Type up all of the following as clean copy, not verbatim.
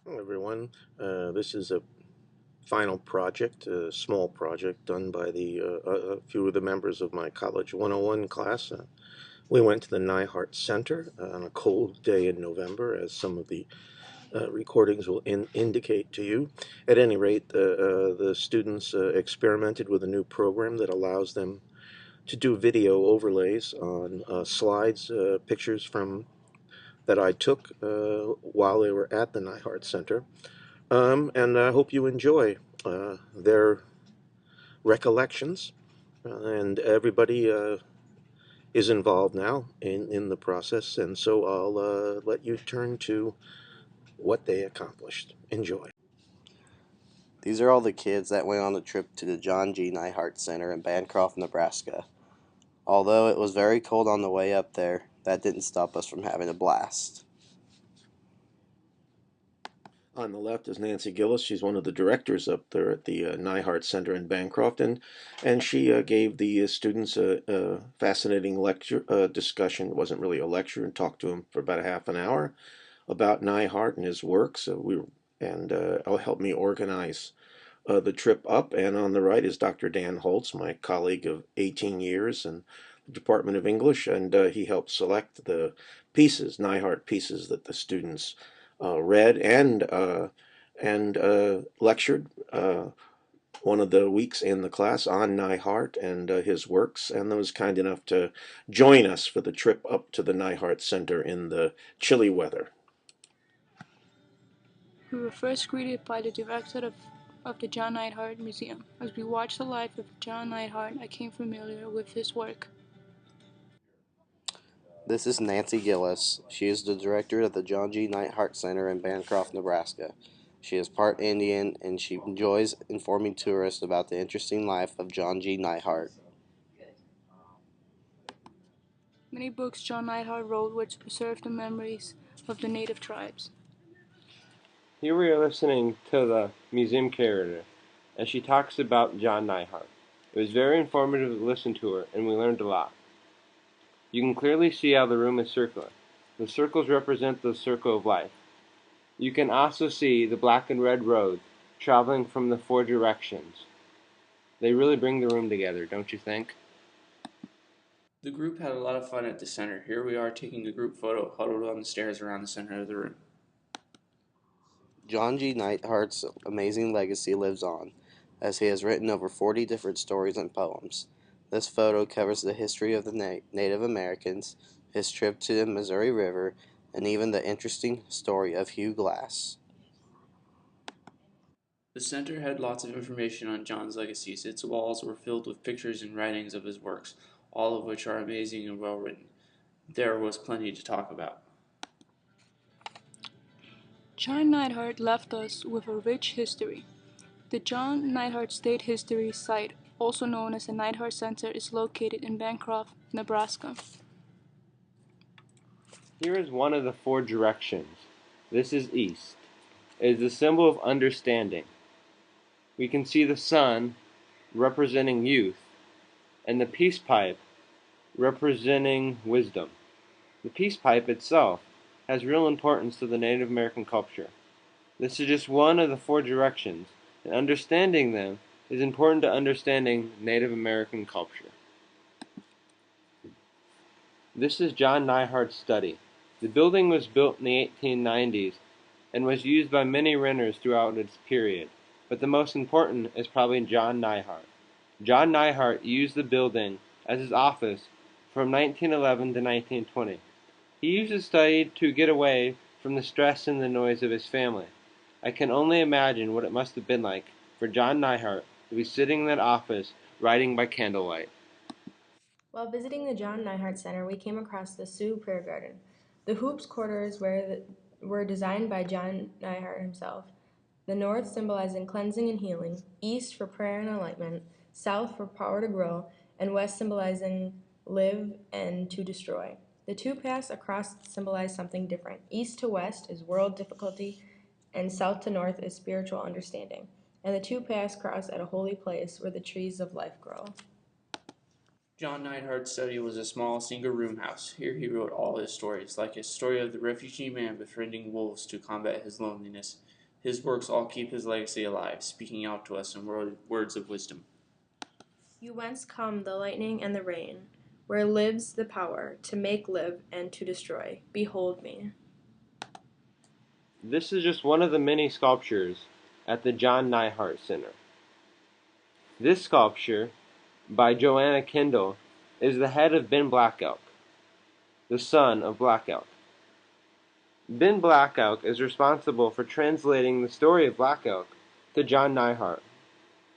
Hello, everyone. This is a final project, a small project done by a few of the members of my College 101 class. We went to the Neihardt Center on a cold day in November, as some of the recordings will indicate to you. At any rate, the students experimented with a new program that allows them to do video overlays on slides, pictures from that I took while they were at the Neihardt Center. And I hope you enjoy their recollections. And everybody is involved now in the process, and so I'll let you turn to what they accomplished. Enjoy. These are all the kids that went on the trip to the John G. Neihardt Center in Bancroft, Nebraska. Although it was very cold on the way up there, that didn't stop us from having a blast. On the left is Nancy Gillis. She's one of the directors up there at the Neihardt Center in Bancroft, and she gave the students a fascinating lecture discussion. It wasn't really a lecture, and talked to them for about a half an hour about Neihardt and his work. So helped me organize the trip up. And on the right is Dr. Dan Holtz, my colleague of 18 years in the Department of English, and he helped select the pieces, Neihardt pieces, that the students read and lectured one of the weeks in the class on Neihardt and his works, and was kind enough to join us for the trip up to the Neihardt Center in the chilly weather. We were first greeted by the director of the John Neihardt Museum. As we watched the life of John Neihardt, I became familiar with his work. This is Nancy Gillis. She is the director of the John G. Neihardt Center in Bancroft, Nebraska. She is part Indian and she enjoys informing tourists about the interesting life of John G. Neihardt. Many books John Neihardt wrote were to preserve the memories of the native tribes. Here we are listening to the museum curator as she talks about John Neihardt. It was very informative to listen to her, and we learned a lot. You can clearly see how the room is circular. The circles represent the circle of life. You can also see the black and red roads traveling from the four directions. They really bring the room together, don't you think? The group had a lot of fun at the center. Here we are taking a group photo huddled on the stairs around the center of the room. John G. Neihardt's amazing legacy lives on, as he has written over 40 different stories and poems. This photo covers the history of the Native Americans, his trip to the Missouri River, and even the interesting story of Hugh Glass. The center had lots of information on John's legacies. Its walls were filled with pictures and writings of his works, all of which are amazing and well written. There was plenty to talk about. John Neihardt left us with a rich history. The John Neihardt State History Site, also known as the Neihardt Center, is located in Bancroft, Nebraska. Here is one of the four directions. This is east. It is the symbol of understanding. We can see the sun representing youth and the peace pipe representing wisdom. The peace pipe itself has real importance to the Native American culture. This is just one of the four directions, and understanding them is important to understanding Native American culture. This is John Neihardt's study. The building was built in the 1890s and was used by many renters throughout its period, but the most important is probably John Neihardt. John Neihardt used the building as his office from 1911 to 1920. He used the study to get away from the stress and the noise of his family. I can only imagine what it must have been like for John Neihardt to be sitting in that office writing by candlelight. While visiting the John Neihardt Center, we came across the Sioux Prayer Garden. The hoops quarters were designed by John Neihardt himself. The north symbolizing cleansing and healing, east for prayer and enlightenment, south for power to grow, and west symbolizing live and to destroy. The two paths across symbolize something different. East to west is world difficulty, and south to north is spiritual understanding. And the two paths cross at a holy place where the trees of life grow. John Neihardt's study was a small single-room house. Here he wrote all his stories, like his story of the refugee man befriending wolves to combat his loneliness. His works all keep his legacy alive, speaking out to us in words of wisdom. You whence come the lightning and the rain, where lives the power to make live and to destroy. Behold me. This is just one of the many sculptures at the John Neihardt Center. This sculpture, by Joanna Kendall, is the head of Ben Black Elk, the son of Black Elk. Ben Black Elk is responsible for translating the story of Black Elk to John Neihardt.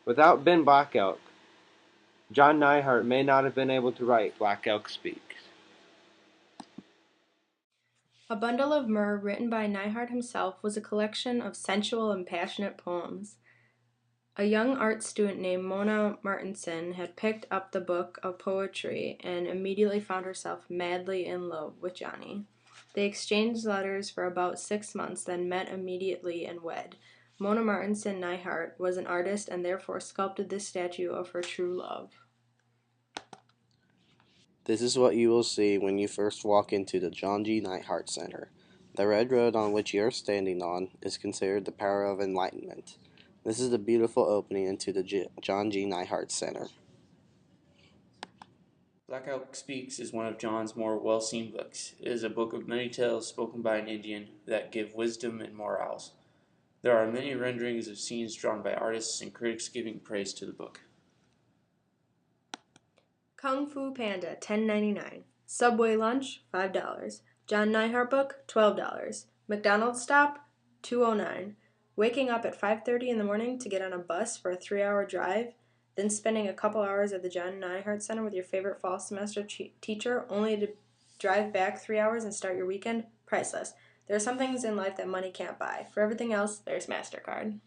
Without Ben Black Elk, John Neihardt may not have been able to write Black Elk Speaks. A Bundle of Myrrh, written by Neihardt himself, was a collection of sensual and passionate poems. A young art student named Mona Martinson had picked up the book of poetry and immediately found herself madly in love with Johnny. They exchanged letters for about 6 months, then met immediately and wed. Mona Martinson Neihardt was an artist and therefore sculpted this statue of her true love. This is what you will see when you first walk into the John G. Neihardt Center. The red road on which you are standing on is considered the power of enlightenment. This is the beautiful opening into the John G. Neihardt Center. Black Elk Speaks is one of John's more well-seen books. It is a book of many tales spoken by an Indian that give wisdom and morals. There are many renderings of scenes drawn by artists and critics giving praise to the book. Kung Fu Panda, $10.99. Subway lunch, $5. John Neihardt book, $12. McDonald's stop, $2.09. Waking up at 5:30 in the morning to get on a bus for a 3-hour drive, then spending a couple hours at the John Neihardt Center with your favorite fall semester teacher, only to drive back 3 hours and start your weekend, priceless. There are some things in life that money can't buy. For everything else, there's MasterCard.